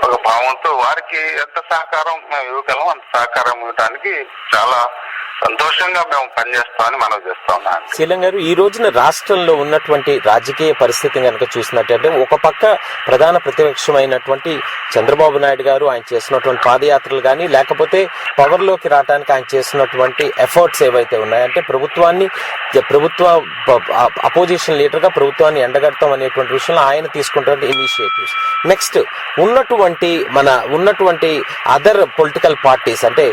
ఒక భావంతో వారికి ఎంత సహకారం మేము ఇవ్వగలం అంత సహకారం ఇవ్వడానికి చాలా సంతోషంగా మేము పనిచేస్తామని మనం చేస్తా ఉన్నాం. శీలం గారు, ఈ రోజున రాష్ట్రంలో ఉన్నటువంటి రాజకీయ పరిస్థితిని కనుక చూసినట్టయితే ఒక పక్క ప్రధాన ప్రతిపక్షమైనటువంటి చంద్రబాబు నాయుడు గారు ఆయన చేసినటువంటి పాదయాత్రలు కానీ లేకపోతే పవర్ లోకి రావడానికి ఆయన చేసినటువంటి ఎఫర్ట్స్ ఏవైతే ఉన్నాయంటే ప్రభుత్వ అపోజిషన్ లీడర్ గా ప్రభుత్వాన్ని ఎండగడతాం అనేటువంటి విషయంలో ఆయన తీసుకుంటున్న ఇనిషియేటివ్స్, నెక్స్ట్ ఉన్నటువంటి అదర్ పొలిటికల్ పార్టీస్ అంటే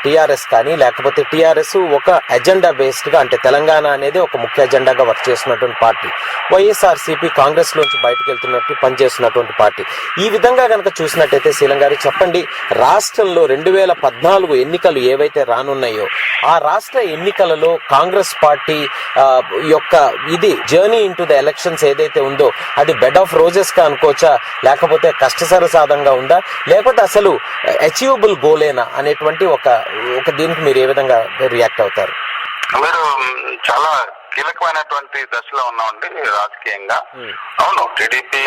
టిఆర్ఎస్ కానీ లేకపోతే టిఆర్ఎస్ ఒక ఎజెండా బేస్డ్ గా అంటే తెలంగాణ అనేది ఒక ముఖ్య ఎజెండాగా వర్క్ చేస్తున్నటువంటి పార్టీ, వైఎస్ఆర్సీపీ కాంగ్రెస్ లోంచి బయటకు వెళ్తున్నట్టు పనిచేస్తున్నటువంటి పార్టీ. ఈ విధంగా కనుక చూసినట్టయితే శీలం గారు చెప్పండి, రాష్ట్రంలో 2014 ఎన్నికలు ఏవైతే రానున్నాయో ఆ రాష్ట్ర ఎన్నికలలో కాంగ్రెస్ పార్టీ యొక్క ఇది జర్నీ ఇంటూ ద ఎలక్షన్స్ ఏదైతే ఉందో అది బెడ్ ఆఫ్ రోజెస్ గా అనుకోవచ్చా, లేకపోతే కష్టసర సాధంగా ఉందా, లేకపోతే అసలు అచీవబుల్ గోలేనా అనేటువంటి ఒక దీనికి మీరు ఏ విధంగా రియాక్ట్ అవుతారు? మీరు చాలా కీలకమైనటువంటి దశలో ఉన్నామండి రాజకీయంగా. అవును, టీడీపీ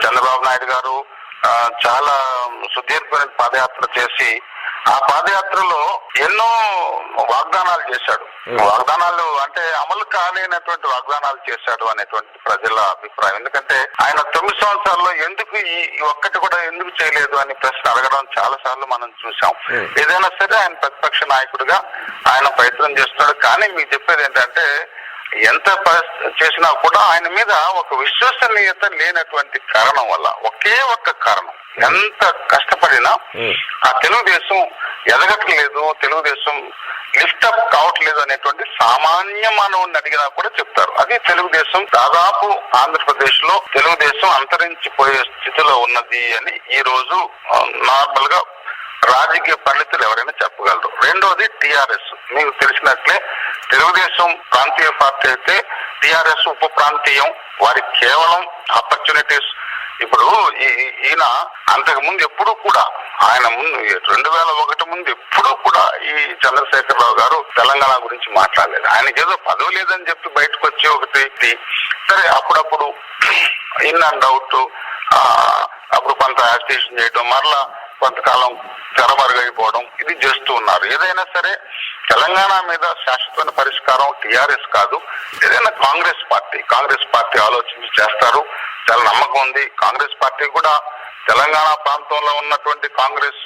చంద్రబాబు నాయుడు గారు చాలా సుదీర్ఘమైన పాదయాత్ర చేసి ఆ పాదయాత్రలో ఎన్నో వాగ్దానాలు చేశాడు. వాగ్దానాలు అంటే అమలు కాలేనటువంటి వాగ్దానాలు చేశాడు అనేటువంటి ప్రజల అభిప్రాయం. ఎందుకంటే ఆయన 9 సంవత్సరాల్లో ఎందుకు ఈ ఒక్కటి కూడా ఎందుకు చేయలేదు అని ప్రశ్న అడగడం చాలా సార్లు మనం చూసాం. ఏదైనా సరే ఆయన ప్రతిపక్ష నాయకుడిగా ఆయన ప్రయత్నం చేస్తున్నాడు. కానీ మీకు చెప్పేది ఏంటంటే ఎంత చేసినా కూడా ఆయన మీద ఒక విశ్వసనీయత లేనటువంటి కారణం వల్ల, ఒకే ఒక్క కారణం, ఎంత కష్టపడినా ఆ తెలుగుదేశం ఎదగట్లేదు, తెలుగుదేశం లిఫ్టప్ కావట్లేదు అనేటువంటి సామాన్య మానవుడిని అడిగినా కూడా చెప్తారు. అది తెలుగుదేశం దాదాపు ఆంధ్రప్రదేశ్ లో తెలుగుదేశం అంతరించిపోయే స్థితిలో ఉన్నది అని ఈ రోజు నార్మల్ గా రాజకీయ పండితులు ఎవరైనా చెప్పగలరు. రెండోది టిఆర్ఎస్. మీకు తెలిసినట్లే తెలుగుదేశం ప్రాంతీయ పార్టీ అయితే టిఆర్ఎస్ ఉప ప్రాంతీయం. వారికి కేవలం ఆపర్చునిటీస్. ఇప్పుడు ఈయన అంతకు ముందు ఎప్పుడు కూడా ఆయన ముందు 2001 ముందు ఎప్పుడు కూడా ఈ చంద్రశేఖరరావు గారు తెలంగాణ గురించి మాట్లాడలేదు. ఆయనకి ఏదో పదవి లేదని చెప్పి బయటకు వచ్చి ఒకటి సరే అప్పుడప్పుడు ఇన్ అండ్ అవుట్ అప్పుడు కొంత యాజిటేషన్ చేయడం, మరలా కొంతకాలం తెరమరుగైపోవడం, ఇది చేస్తూ ఉన్నారు. ఏదైనా సరే తెలంగాణ మీద శాశ్వతమైన పరిష్కారం టిఆర్ఎస్ కాదు, ఏదైనా కాంగ్రెస్ పార్టీ ఆలోచించి చేస్తారు. చాలా నమ్మకం ఉంది. కాంగ్రెస్ పార్టీ కూడా తెలంగాణ ప్రాంతంలో ఉన్నటువంటి కాంగ్రెస్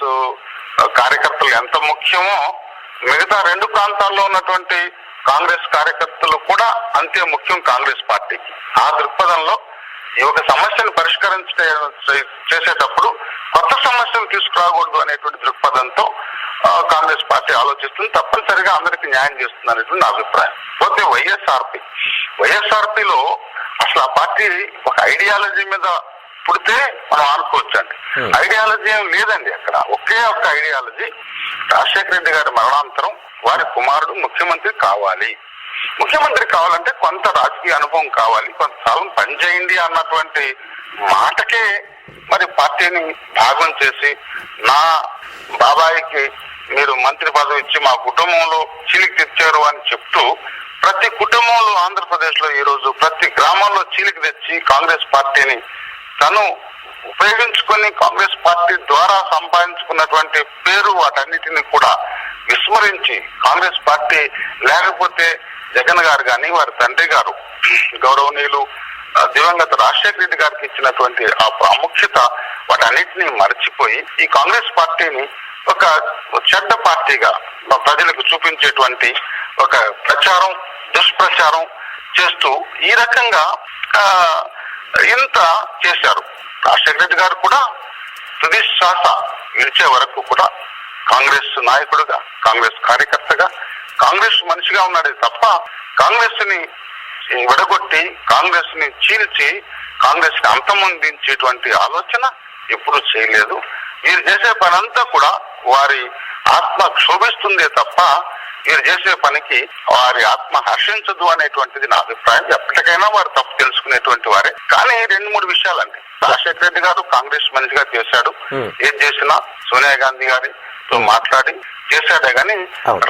కార్యకర్తలు ఎంత ముఖ్యమో మిగతా 2 ప్రాంతాల్లో ఉన్నటువంటి కాంగ్రెస్ కార్యకర్తలు కూడా అంతే ముఖ్యం కాంగ్రెస్ పార్టీకి. ఆ దృక్పథంలో ఈ ఒక సమస్యను చేసేటప్పుడు కొత్త సమస్యను తీసుకురాకూడదు అనేటువంటి దృక్పథంతో కాంగ్రెస్ పార్టీ ఆలోచిస్తుంది. తప్పనిసరిగా అందరికీ న్యాయం చేస్తుంది అనేటువంటి నా అభిప్రాయం. పోతే వైఎస్ఆర్పీలో అసలు ఆ పార్టీ ఒక ఐడియాలజీ మీద పుడితే మనం అనుకోవచ్చండి. ఐడియాలజీ ఏం లేదండి అక్కడ. ఒకే ఒక్క ఐడియాలజీ, రాజశేఖర రెడ్డి గారి మరణాంతరం వారి కుమారుడు ముఖ్యమంత్రి కావాలంటే కొంత రాజకీయ అనుభవం కావాలి, కొంతకాలం పనిచేయండి అన్నటువంటి మాటకే మరి పార్టీని భాగం చేసి నా బాబాయికి మీరు మంత్రి పదవి ఇచ్చి మా కుటుంబంలో చీలికి తెచ్చారు అని చెప్తూ ప్రతి కుటుంబంలో ఆంధ్రప్రదేశ్ లో ఈ రోజు ప్రతి గ్రామంలో చీలికి తెచ్చి కాంగ్రెస్ పార్టీని తను ఉపయోగించుకొని కాంగ్రెస్ పార్టీ ద్వారా సంపాదించుకున్నటువంటి పేరు వాటన్నిటిని కూడా విస్మరించి కాంగ్రెస్ పార్టీ లేకపోతే జగన్ గారు కానీ వారి తండ్రి గారు గౌరవనీయులు దివంగత రాజశేఖర రెడ్డి గారికి ఇచ్చినటువంటి ఆ ప్రాముఖ్యత వాటన్నిటిని మర్చిపోయి ఈ కాంగ్రెస్ పార్టీని ఒక చెడ్డ పార్టీగా ప్రజలకు చూపించేటువంటి ఒక దుష్ప్రచారం చేస్తూ ఈ రకంగా ఇంత చేశారు. రాజశేఖర రెడ్డి గారు కూడా తుది శ్వాస విడిచే వరకు కూడా కాంగ్రెస్ నాయకుడుగా, కాంగ్రెస్ కార్యకర్తగా, కాంగ్రెస్ మనిషిగా ఉన్నాడే తప్ప కాంగ్రెస్ ని విడగొట్టి, కాంగ్రెస్ ని చీల్చి, కాంగ్రెస్ ని అంతమొందించేటువంటి ఆలోచన ఎప్పుడు చేయలేదు. వీరు చేసే పనంతా కూడా వారి ఆత్మ క్షోభిస్తుందే తప్ప వీరు చేసే పనికి వారి ఆత్మ హర్షించదు అనేటువంటిది నా అభిప్రాయం. ఎప్పటికైనా వారు తప్పు తెలుసుకునేటువంటి వారే. కానీ 2-3 విషయాలండి. రాజశేఖర రెడ్డి గారు కాంగ్రెస్ మనిషిగా చేశాడు. ఏం చేసినా సోనియా గాంధీ గారితో మాట్లాడి చేశాడే గాని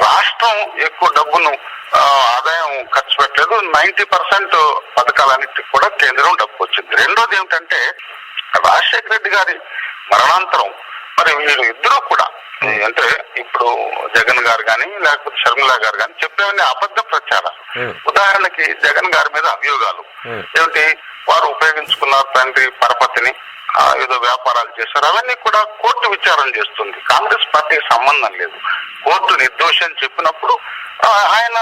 రాష్ట్రం ఎక్కువ డబ్బును ఆదాయం ఖర్చు పెట్టలేదు. 90% పథకాలన్నిటికీ కూడా కేంద్రం డబ్బు వచ్చింది. రెండోది ఏమిటంటే రాజశేఖర రెడ్డి గారి మరణాంతరం మరి వీరు ఇద్దరూ కూడా అంటే ఇప్పుడు జగన్ గారు కానీ లేకపోతే షర్మిల గారు కానీ చెప్పేవన్నీ అబద్ధ ప్రచారాలు. ఉదాహరణకి జగన్ గారి మీద అభియోగాలు ఏమిటి, వారు ఉపయోగించుకున్నారు తండ్రి పరపతిని, ఏదో వ్యాపారాలు చేశారు, అవన్నీ కూడా కోర్టు విచారణ చేస్తుంది. కాంగ్రెస్ పార్టీకి సంబంధం లేదు. కోర్టు నిర్దోషి అని చెప్పినప్పుడు ఆయన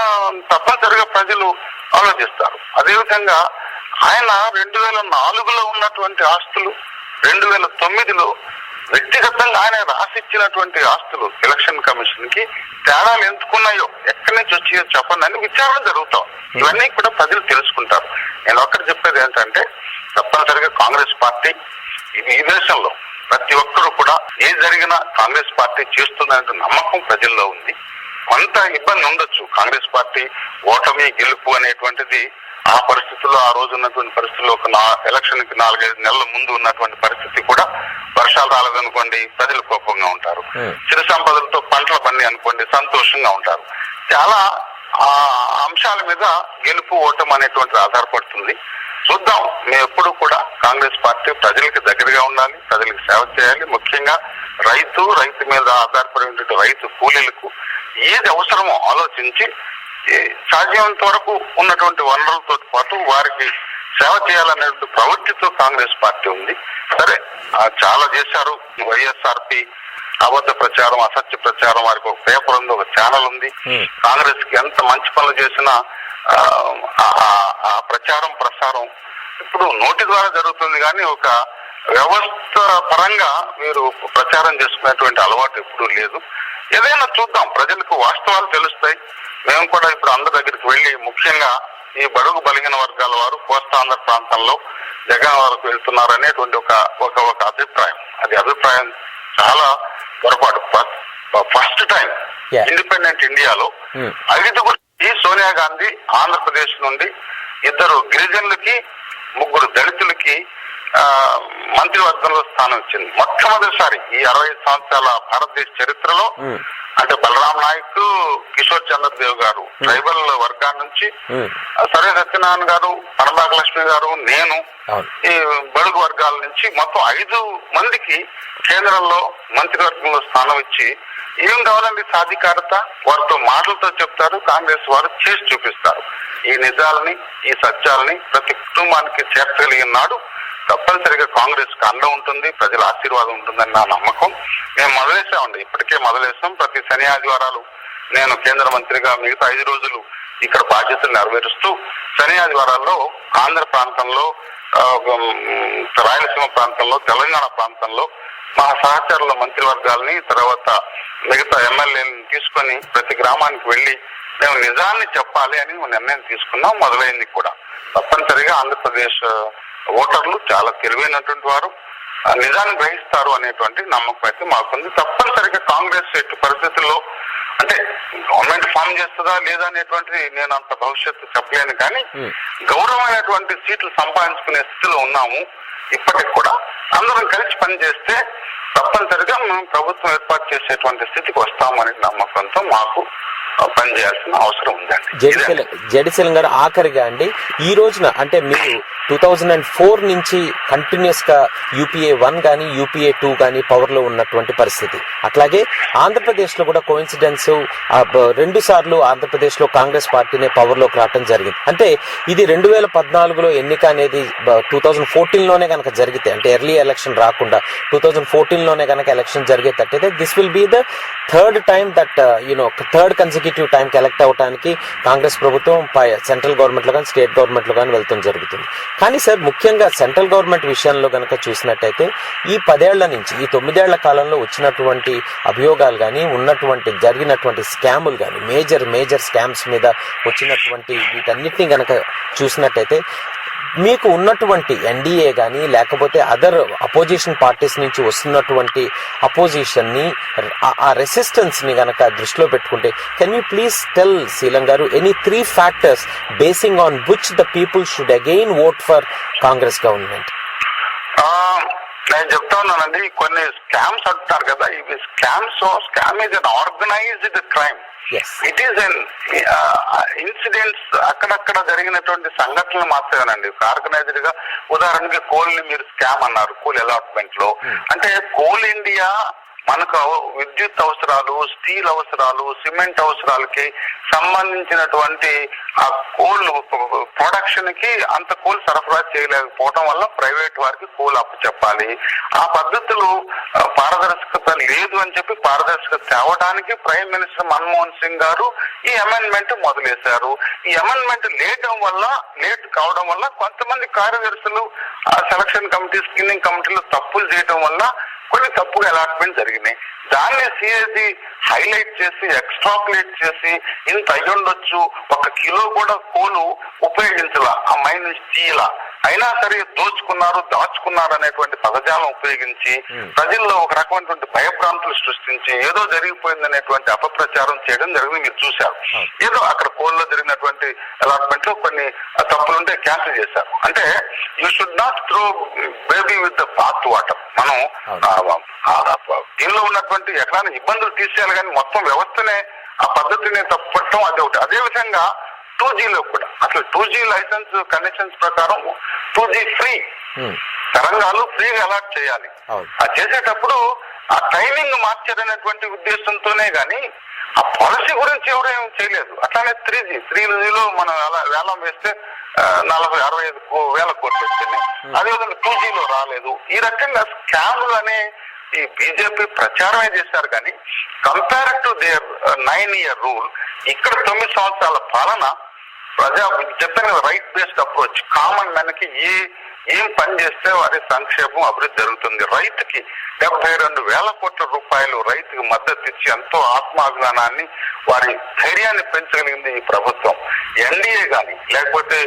తప్పనిసరిగా ప్రజలు ఆలోచిస్తారు. అదేవిధంగా ఆయన 2004లో ఉన్నటువంటి ఆస్తులు 2009లో వ్యక్తిగతంగా ఆయన రాసిచ్చినటువంటి ఆస్తులు ఎలక్షన్ కమిషన్ కి తేడాలు ఎందుకున్నాయో, ఎక్కడి నుంచి వచ్చాయో చెప్పండి అని విచారణ జరుగుతాం. ఇవన్నీ కూడా ప్రజలు తెలుసుకుంటారు. నేను ఒక్కటి చెప్పేది ఏంటంటే, తప్పనిసరిగా కాంగ్రెస్ పార్టీ ఈ దేశంలో ప్రతి ఒక్కరు కూడా ఏ జరిగినా కాంగ్రెస్ పార్టీ చేస్తుందనే నమ్మకం ప్రజల్లో ఉంది. కొంత ఇబ్బంది ఉండొచ్చు, కాంగ్రెస్ పార్టీ ఓటమి గెలుపు అనేటువంటిది ఆ పరిస్థితుల్లో, ఆ రోజు ఉన్నటువంటి పరిస్థితుల్లో ఒక ఎలక్షన్ కి 4-5 నెలల ముందు ఉన్నటువంటి పరిస్థితి కూడా, వర్షాలు రాలేదనుకోండి ప్రజలు కోపంగా ఉంటారు, చిరు సంపదలతో పంటల పండి అనుకోండి సంతోషంగా ఉంటారు. చాలా అంశాల మీద గెలుపు ఓటమి అనేటువంటిది ఆధారపడుతుంది. చూద్దాం. మేము ఎప్పుడు కూడా కాంగ్రెస్ పార్టీ ప్రజలకు దగ్గరగా ఉండాలి, ప్రజలకు సేవ చేయాలి. ముఖ్యంగా రైతు మీద ఆధారపడినటువంటి రైతు కూలీలకు ఏది అవసరమో ఆలోచించి సాధ్యమైనంత వరకు ఉన్నటువంటి వనరులతో పాటు వారికి సేవ చేయాలనేటువంటి ప్రవృత్తితో కాంగ్రెస్ పార్టీ ఉంది. సరే, చాలా చేశారు. వైఎస్ఆర్పి అబద్ధ ప్రచారం, అసత్య ప్రచారం, వారికి ఒక పేపర్ ఉంది, ఒక ఛానల్ ఉంది. కాంగ్రెస్ కి ఎంత మంచి పనులు చేసినా ఆ ప్రచారం ఇప్పుడు నోటి ద్వారా జరుగుతుంది కానీ ఒక వ్యవస్థ పరంగా మీరు ప్రచారం చేసుకునేటువంటి అలవాటు ఎప్పుడూ లేదు. ఏదైనా చూద్దాం, ప్రజలకు వాస్తవాలు తెలుస్తాయి. మేము కూడా ఇప్పుడు అందరి దగ్గరికి వెళ్ళి, ముఖ్యంగా ఈ బడుగు బలహీన వర్గాల వారు కోస్తాంధ్ర ప్రాంతంలో జగన్ వరకు వెళ్తున్నారు అనేటువంటి ఒక అభిప్రాయం. అది అభిప్రాయం చాలా పొరపాటు. ఫస్ట్ టైం ఇండిపెండెంట్ ఇండియాలో 5 సోనియా గాంధీ ఆంధ్రప్రదేశ్ నుండి 2 గిరిజనులకి 3 దళితులకి మంత్రివర్గంలో స్థానం ఇచ్చింది. మొట్టమొదటిసారి ఈ 65 సంవత్సరాల భారతదేశ చరిత్రలో. అంటే బలరాం నాయక్, కిషోర్ చంద్రదేవ్ గారు ట్రైబల్ వర్గాల నుంచి, సరే సత్యనారాయణ గారు, పరమాక లక్ష్మి గారు, నేను ఈ బడుగు వర్గాల నుంచి మొత్తం 5 మందికి కేంద్రంలో మంత్రివర్గంలో స్థానం ఇచ్చి, ఏం కావాలండి సాధికారత, వారితో మాటలతో చెప్తారు, కాంగ్రెస్ వారు చేసి చూపిస్తారు. ఈ నిజాలని, ఈ సత్యాలని ప్రతి కుటుంబానికి చేర్చగలిగిన నాడు తప్పనిసరిగా కాంగ్రెస్ కి అండ ఉంటుంది, ప్రజల ఆశీర్వాదం ఉంటుందని నా నమ్మకం. మేము మొదలేసామండి, ఇప్పటికే మొదలేసాం. ప్రతి శని ఆదివారాలు నేను కేంద్ర మంత్రిగా మిగతా 5 రోజులు ఇక్కడ బాధ్యతలు నెరవేరుస్తూ, శని ఆదివారాల్లో ఆంధ్ర ప్రాంతంలో, రాయలసీమ ప్రాంతంలో, తెలంగాణ ప్రాంతంలో మా సహచరుల మంత్రివర్గాల్ని, తర్వాత మిగతా ఎమ్మెల్యేలను తీసుకొని ప్రతి గ్రామానికి వెళ్లి మేము నిజాన్ని చెప్పాలి అని నిర్ణయం తీసుకున్నాం. మొదలైంది కూడా. తప్పనిసరిగా ఆంధ్రప్రదేశ్ ఓటర్లు చాలా తెలివైనటువంటి వారు, నిజాన్ని గ్రహిస్తారు అనేటువంటి నమ్మకం అయితే మాకుంది. తప్పనిసరిగా కాంగ్రెస్ ఎట్టి పరిస్థితుల్లో, అంటే గవర్నమెంట్ ఫామ్ చేస్తుందా లేదా అనేటువంటిది నేను అంత భవిష్యత్తు చెప్పలేను, కానీ గౌరవమైనటువంటి సీట్లు సంపాదించుకునే స్థితిలో ఉన్నాము. ఇప్పటికి కూడా అందరం కలిసి పనిచేస్తే తప్పనిసరిగా మేము ప్రభుత్వం ఏర్పాటు చేసేటువంటి స్థితికి వస్తామనే నమ్మకంతో మాకు పనిచేయాల్సిన అవసరం ఉందండి. జడిశీలం గారు, ఆఖరిగా అండి, ఈ రోజున అంటే మీరు 2004 నుంచి కంటిన్యూస్ గా UPA 1 కానీ UPA 2 కానీ పవర్ లో ఉన్నటువంటి పరిస్థితి. అట్లాగే ఆంధ్రప్రదేశ్ లో కూడా కోఇన్సిడెన్స్ 2 సార్లు ఆంధ్రప్రదేశ్ లో కాంగ్రెస్ పార్టీనే పవర్ లోకి రావడం జరిగింది. అంటే ఇది 2014లో ఎన్నిక అనేది 2014లోనే కనుక జరిగితే, అంటే ఎర్లీ ఎలక్షన్ రాకుండా 2014లోనే కనుక ఎలక్షన్ జరిగేటట్టయితే this will be the third time that third consecutive టైంకి ఎలక్ట్ అవడానికి కాంగ్రెస్ ప్రభుత్వం సెంట్రల్ గవర్నమెంట్ లో కానీ స్టేట్ గవర్నమెంట్ లో కానీ వెళ్తాం జరుగుతుంది. కానీ సార్, ముఖ్యంగా సెంట్రల్ గవర్నమెంట్ విషయంలో కనుక చూసినట్టయితే ఈ 10 ఏళ్ల నుంచి, ఈ 9 ఏళ్ల కాలంలో వచ్చినటువంటి అభియోగాలు కానీ, ఉన్నటువంటి జరిగినటువంటి స్కాములు కానీ, మేజర్ స్కామ్స్ మీద వచ్చినటువంటి వీటన్నిటిని కనుక చూసినట్టయితే మీకు ఉన్నటువంటి ఎన్డీఏ కానీ లేకపోతే అదర్ అపోజిషన్ పార్టీస్ నుంచి వస్తున్నటువంటి అపోజిషన్ ని, ఆ రెసిస్టెన్స్ ని గనక దృష్టిలో పెట్టుకుంటే, కెన్ యూ ప్లీజ్ టెల్ శీలం గారు any 3 factors basing on which the people should again vote for Congress government? నేను చెప్తా ఉన్నానండి, కొన్ని స్కామ్స్ అంటున్నారు కదా, ఇవి scam is an organised crime. It is an incidents, అక్కడక్కడ జరిగినటువంటి సంఘటనలు మాత్రమేనండి. ఆర్గనైజ్డ్ గా, ఉదాహరణకి కోల్ ని మీరు స్కామ్ అన్నారు, కోల్ అలాట్మెంట్ లో. అంటే కోల్ ఇండియా మనకు విద్యుత్ అవసరాలు, స్టీల్ అవసరాలు, సిమెంట్ అవసరాలకి సంబంధించినటువంటి ఆ కోల్ ప్రొడక్షన్ కి అంత కోల్ సరఫరా చేయలేకపోవడం వల్ల ప్రైవేట్ వారికి కోల్ అప్పు చెప్పాలి. ఆ పద్ధతులు పారదర్శకత లేదు అని చెప్పి పారదర్శకత తేవడానికి ప్రైమ్ మినిస్టర్ మన్మోహన్ సింగ్ గారు ఈ అమెండ్మెంట్ మొదలేశారు. ఈ అమెండ్మెంట్ లేట్ కావడం వల్ల కొంతమంది కార్యదర్శులు సెలక్షన్ కమిటీ, స్క్రీనింగ్ కమిటీలు తప్పులు చేయడం వల్ల కొన్ని తప్పుగా అలాట్మెంట్ జరిగినాయి. దాన్ని సిఎసి హైలైట్ చేసి, ఎక్స్ట్రాపులేట్ చేసి ఇంత అయ్యుండొచ్చు, 1 కిలో కూడా కోలు ఉపయోగించాల, ఆ మైన్ తీయలా, అయినా సరే దాచుకున్నారు అనేటువంటి పదజాలం ఉపయోగించి ప్రజల్లో ఒక రకమైనటువంటి భయభ్రాంతులు సృష్టించి ఏదో జరిగిపోయింది అనేటువంటి అపప్రచారం చేయడం జరిగింది. మీరు చూశారు. ఏదో అక్కడ కోల్లో జరిగినటువంటి అలాట్మెంట్ లో కొన్ని తప్పులుంటే క్యాన్సిల్ చేశారు. అంటే you should not throw baby with the bath water. మనం దీనిలో ఉన్నటువంటి ఎక్కడైనా ఇబ్బందులు తీసేయాలి, కానీ మొత్తం వ్యవస్థనే ఆ పద్ధతిని తప్పట్టడం అది ఒకటి. అదేవిధంగా 2Gలో కూడా అసలు 2G లైసెన్స్ కండిషన్స్ ప్రకారం 2G ఫ్రీ, తరంగాలు ఫ్రీగా అలాట్ చేయాలి. అది చేసేటప్పుడు ఆ టైమింగ్ మార్చారనేటువంటి ఉద్దేశంతోనే గాని ఆ పాలసీ గురించి ఎవరేం చేయలేదు. అట్లానే 3Gలో మనం వేలం వేస్తే 40-65 వేల కోట్లు వచ్చింది. అదేవిధంగా 2Gలో రాలేదు. ఈ రకంగా స్కామ్లు అనే ఈ బీజేపీ ప్రచారమే చేశారు. కానీ compare to their 9-year rule, ఇక్కడ 9 సంవత్సరాల పాలన చెప్పిన right based approach, common man కి ఏం పని చేస్తే వారి సంక్షేమం అభివృద్ధి జరుగుతుంది. రైతుకి 72 వేల కోట్ల రూపాయలు రైతుకి మద్దతు ఇచ్చి ఎంతో ఆత్మాభిమానాన్ని, వారి ధైర్యాన్ని పెంచగలిగింది ఈ ప్రభుత్వం. ఎన్డీఏ గాని లేకపోతే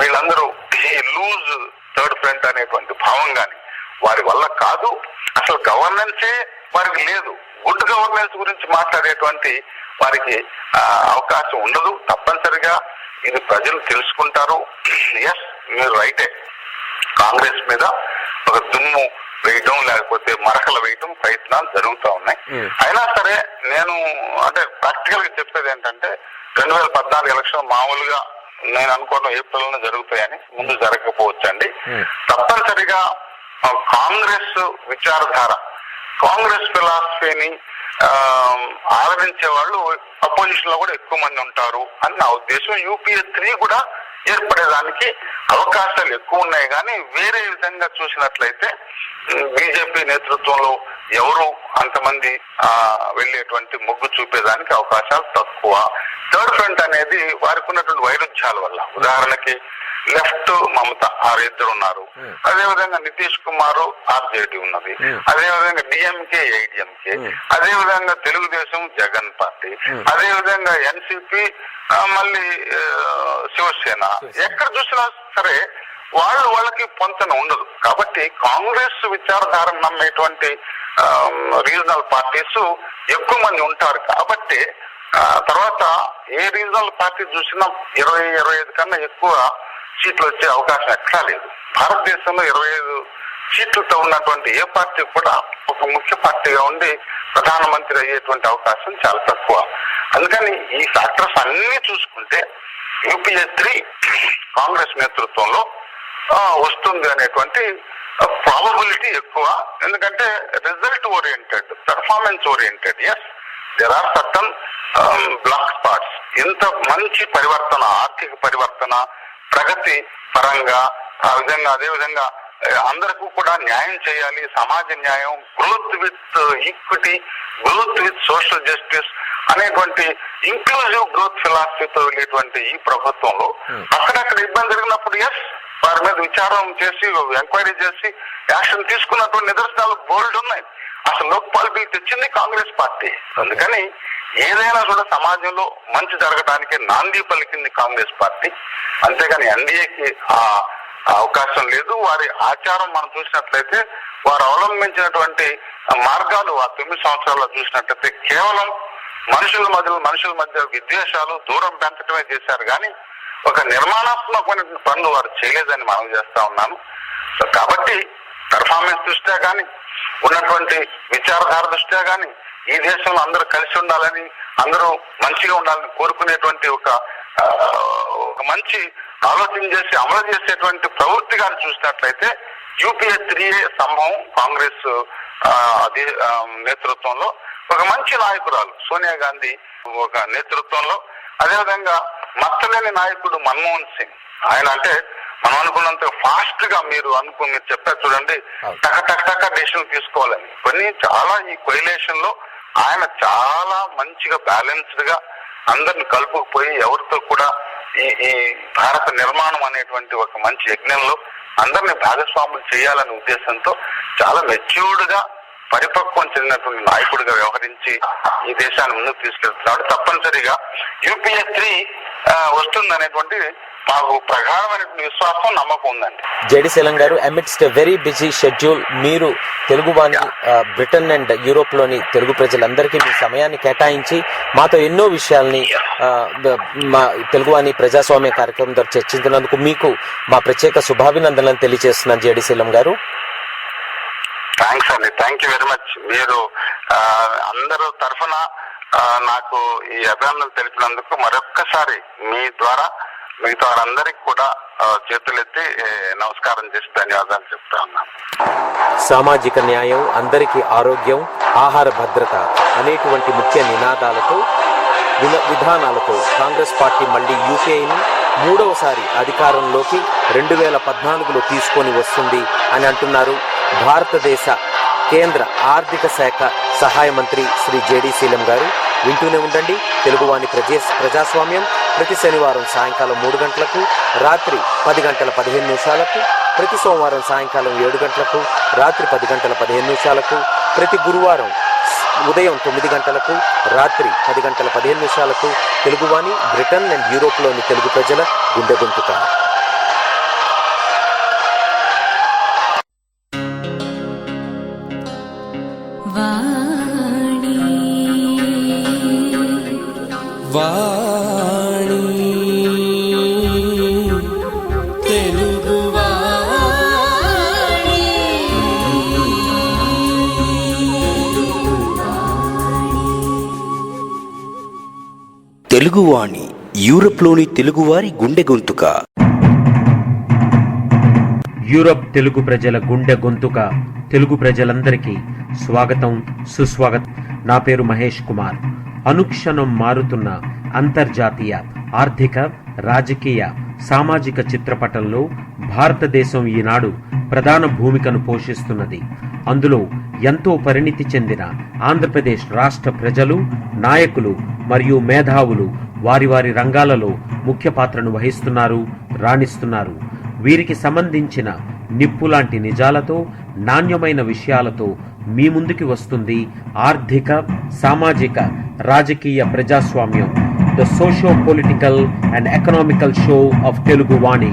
వీళ్ళందరూ ఈ లూజ్ థర్డ్ ఫ్రంట్ అనేటువంటి భావం గాని వారి వల్ల కాదు. అసలు గవర్నెన్సే వారికి లేదు. గుడ్ గవర్నెన్స్ గురించి మాట్లాడేటువంటి వారికి అవకాశం ఉండదు. తప్పనిసరిగా ఇది ప్రజలు తెలుసుకుంటారు. ఎస్, మీరు రైటే, కాంగ్రెస్ మీద ఒక దుమ్ము వేయటం లేకపోతే మరకలు వేయటం ప్రయత్నాలు జరుగుతూ ఉన్నాయి. అయినా సరే నేను అంటే ప్రాక్టికల్ గా చెప్పేది ఏంటంటే 2014 ఎలక్షన్ మామూలుగా నేను అనుకోవడం ఏప్రిల్లోనే జరుగుతాయని, ముందు జరగకపోవచ్చండి. తప్పనిసరిగా కాంగ్రెస్ విచారధార, కాంగ్రెస్ ఫిలాసఫీని ఆదరించే వాళ్ళు అపోజిషన్ లో కూడా ఎక్కువ మంది ఉంటారు అని నా ఉద్దేశం. UPA 3 కూడా ఏర్పడేదానికి అవకాశాలు ఎక్కువ ఉన్నాయి. కానీ వేరే విధంగా చూసినట్లయితే బీజేపీ నేతృత్వంలో ఎవరు అంతమంది వెళ్ళేటువంటి మొగ్గు చూపేదానికి అవకాశాలు తక్కువ. థర్డ్ ఫ్రంట్ అనేది వారికి ఉన్నటువంటి వైరుధ్యాల వల్ల, ఉదాహరణకి లెఫ్ట్ మమత ఇద్దరు ఉన్నారు, అదేవిధంగా నితీష్ కుమార్ RJD ఉన్నది, అదేవిధంగా DMK ADMK, అదేవిధంగా తెలుగుదేశం జగన్ పార్టీ, అదేవిధంగా NCP, మళ్ళీ శివసేన. ఎక్కడ చూసినా సరే వాళ్ళకి పొంతన ఉండదు. కాబట్టి కాంగ్రెస్ విచారధార నమ్మేటువంటి రీజనల్ పార్టీస్ ఎక్కువ మంది ఉంటారు. కాబట్టి తర్వాత ఏ రీజనల్ పార్టీ చూసినా 20-25 కన్నా ఎక్కువ సీట్లు వచ్చే అవకాశం ఎక్కడా లేదు. భారతదేశంలో 25 సీట్లతో ఉన్నటువంటి ఏ పార్టీ కూడా ఒక ముఖ్య పార్టీగా ఉండి ప్రధానమంత్రి అయ్యేటువంటి అవకాశం చాలా తక్కువ. అందుకని ఈ ఫ్యాక్టర్స్ అన్ని చూసుకుంటే UPA 3 కాంగ్రెస్ నేతృత్వంలో వస్తుంది అనేటువంటి ప్రాబబిలిటీ ఎక్కువ. ఎందుకంటే result oriented, performance oriented. Yes, there are certain black spots. ఇంత మంచి పరివర్తన, ఆర్థిక పరివర్తన, ప్రగతి పరంగా అదేవిధంగా అందరికీ కూడా న్యాయం చేయాలి, సమాజ న్యాయం, growth with equity, growth with social justice అనేటువంటి ఇంక్లూజివ్ గ్రోత్ ఫిలాసఫీతో వెళ్ళేటువంటి ఈ ప్రభుత్వంలో అక్కడక్కడ ఇబ్బంది జరిగినప్పుడు ఎస్, వారి మీద విచారం చేసి ఎంక్వైరీ చేసి యాక్షన్ తీసుకున్నటువంటి నిదర్శనాలు బోల్డ్ ఉన్నాయి. అసలు లోక్పాల్ బిల్ తెచ్చింది కాంగ్రెస్ పార్టీ. అందుకని ఏదైనా కూడా సమాజంలో మంచి జరగడానికి నాంది పలికింది కాంగ్రెస్ పార్టీ. అంతేగాని ఎన్డీఏకి ఆ అవకాశం లేదు. వారి ఆచారం మనం చూసినట్లయితే, వారు అవలంబించినటువంటి మార్గాలు ఆ 9 సంవత్సరాల్లో చూసినట్లయితే కేవలం మనుషుల మధ్య విద్వేషాలు, దూరం పెంచడమే చేశారు. కానీ ఒక నిర్మాణాత్మకమైన పనులు వారు చేయలేదని మనం చేస్తా ఉన్నాను. కాబట్టి పెర్ఫార్మెన్స్ దృష్ట్యా కానీ, ఉన్నటువంటి విచారధార దృష్ట్యా కానీ, ఈ దేశంలో అందరూ కలిసి ఉండాలని, అందరూ మంచిగా ఉండాలని కోరుకునేటువంటి ఒక మంచి ఆలోచన చేసి అమలు చేసేటువంటి ప్రవృత్తి కానీ చూసినట్లయితే UPA 3 సంభవం కాంగ్రెస్ అది నేతృత్వంలో ఒక మంచి నాయకురాలు సోనియా గాంధీ ఒక నేతృత్వంలో, అదేవిధంగా మచ్చలేని నాయకుడు మన్మోహన్ సింగ్. ఆయన అంటే మనం అనుకున్నంత ఫాస్ట్ గా మీరు చెప్పారు చూడండి, టక డెసిషన్ తీసుకోవాలని. కొన్ని చాలా ఈ కొయిలేషన్ లో ఆయన చాలా మంచిగా బ్యాలెన్స్డ్ గా అందరిని కలుపుకుపోయి ఎవరితో కూడా ఈ భారత నిర్మాణం అనేటువంటి ఒక మంచి యజ్ఞంలో అందరిని భాగస్వాములు చేయాలనే ఉద్దేశంతో చాలా మెచ్యూర్డ్ గా పరిపక్వం చెందినటువంటి నాయకుడిగా వ్యవహరించి ఈ దేశాన్ని ముందుకు తీసుకెళ్తున్నాడు. తప్పనిసరిగా యూపీఏ 3 వస్తుందనేటువంటి మాకు ప్రగాఢమైనటువంటి విశ్వాసం, నమ్మకం ఉందండి. జేడి శీలం గారు, అమిడ్స్ట్ వెరీ బిజీ షెడ్యూల్ మీరు తెలుగువాణి బ్రిటన్ అండ్ యూరోప్ లోని తెలుగు ప్రజలందరికీ మీ సమయాన్ని కేటాయించి మాతో ఎన్నో విషయాల్ని మా తెలుగువాణి ప్రజాస్వామ్య కార్యక్రమం ద్వారా చర్చించినందుకు మీకు మా ప్రత్యేక శుభాభినందనలు తెలియజేస్తున్నాను జేడి శీలం గారు. థ్యాంక్స్ అండి, థ్యాంక్ యూ వెరీ మచ్. మీరు అందరూ తరఫున నాకు ఈ అభినందనలు తెలిపినందుకు మరొక్కసారి మీ ద్వారా మిగతా వారందరికీ కూడా చేతులెత్తి నమస్కారం చేసి ధన్యవాదాలు చెప్తా ఉన్నాను. సామాజిక న్యాయం, అందరికీ ఆరోగ్యం, ఆహార భద్రత అనేటువంటి ముఖ్య నినాదాలతో విధానాలతో కాంగ్రెస్ పార్టీ మళ్లీ యూపీఐని 3వసారి అధికారంలోకి 2014లో తీసుకొని వస్తుంది అని అంటున్నారు భారతదేశ కేంద్ర ఆర్థిక శాఖ సహాయ మంత్రి శ్రీ జేడి శీలం గారు. వింటూనే ఉండండి తెలుగువాణి ప్రజాస్వామ్యం. ప్రతి శనివారం సాయంకాలం 3 గంటలకు, రాత్రి 10:15 ప్రతి సోమవారం సాయంకాలం 7 గంటలకు, రాత్రి 10:15 ప్రతి గురువారం ఉదయం 9 గంటలకు, రాత్రి 10:15 తెలుగువాణి బ్రిటన్ అండ్ యూరోప్లోని తెలుగు ప్రజల గుండె గొంతుక. వాణి తెలుగు వాణి. తెలుగువాణి యూరప్లోని తెలుగువారి గుండె గొంతుక. యూరప్ తెలుగు ప్రజల గుండె గొంతుక తెలుగు ప్రజలందరికీ స్వాగతం, సుస్వాగతం. నా పేరు మహేష్ కుమార్. అనుక్షణం మారుతున్న అంతర్జాతీయ ఆర్థిక, రాజకీయ, సామాజిక చిత్రపటంలో భారతదేశం ఈనాడు ప్రధాన భూమికను పోషిస్తున్నది. అందులో ఎంతో పరిణితి చెందిన ఆంధ్రప్రదేశ్ రాష్ట్ర ప్రజలు, నాయకులు మరియు మేధావులు వారి వారి రంగాలలో ముఖ్య పాత్రను వహిస్తున్నారు, రాణిస్తున్నారు. వీరికి సంబంధించిన నిప్పులాంటి నిజాలతో, నాణ్యమైన విషయాలతో మీ ముందుకి వస్తుంది ఆర్థిక, సామాజిక, రాజకీయ ప్రజాస్వామ్యం, the socio political and economical show of Teluguvani.